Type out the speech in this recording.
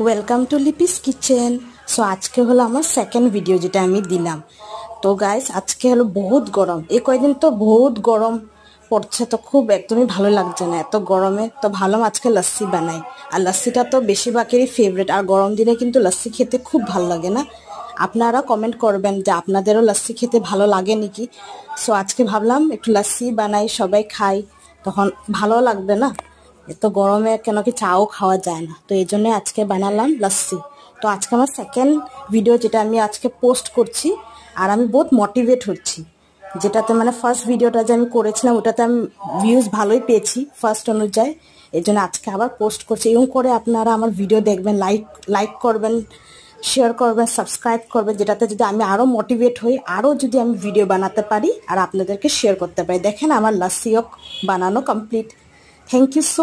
Welcome to Lipi's kitchen. So আজকে হলো আমার সেকেন্ড ভিডিও যেটা আমি দিলাম। তো গাইস আজকে হলো বহুত গরম, এই কয়দিন তো বহুত গরম পড়ছে, তো খুব একদমই ভালো লাগছে না এত গরমে। তো ভাবলাম আজকে লস্যি বানাই, আর লস্যিটা তো বেশিরভাগেরই ফেভারিট, আর গরম দিনে কিন্তু লস্যি খেতে খুব ভালো লাগে না? আপনারা কমেন্ট করবেন যে আপনাদেরও লস্যি খেতে ভালো লাগে নাকি। সো আজকে ভাবলাম একটু লস্যি বানাই, সবাই খাই, তখন ভালো লাগবে না? এত গরমে কেন কি চাও খাওয়া যায় না, তো এই জন্য আজকে বানালাম লস্যি। তো আজকে আমার সেকেন্ড ভিডিও যেটা আমি আজকে পোস্ট করছি, আর আমি বহুত মোটিভেট হচ্ছি। যেটাতে মানে ফার্স্ট ভিডিওটা যে আমি করেছিলাম ওটাতে আমি ভিউজ ভালোই পেয়েছি ফার্স্ট অনুযায়ী, এই জন্য আজকে আবার পোস্ট করছি। এরকম করে আপনারা আমার ভিডিও দেখবেন, লাইক করবেন, শেয়ার করবেন, সাবস্ক্রাইব করবেন, যেটাতে যদি আমি আরও মোটিভেট হই, আরও যদি আমি ভিডিও বানাতে পারি আর আপনাদেরকে শেয়ার করতে পারি। দেখেন আমার লস্যিও বানানো কমপ্লিট। Thank you so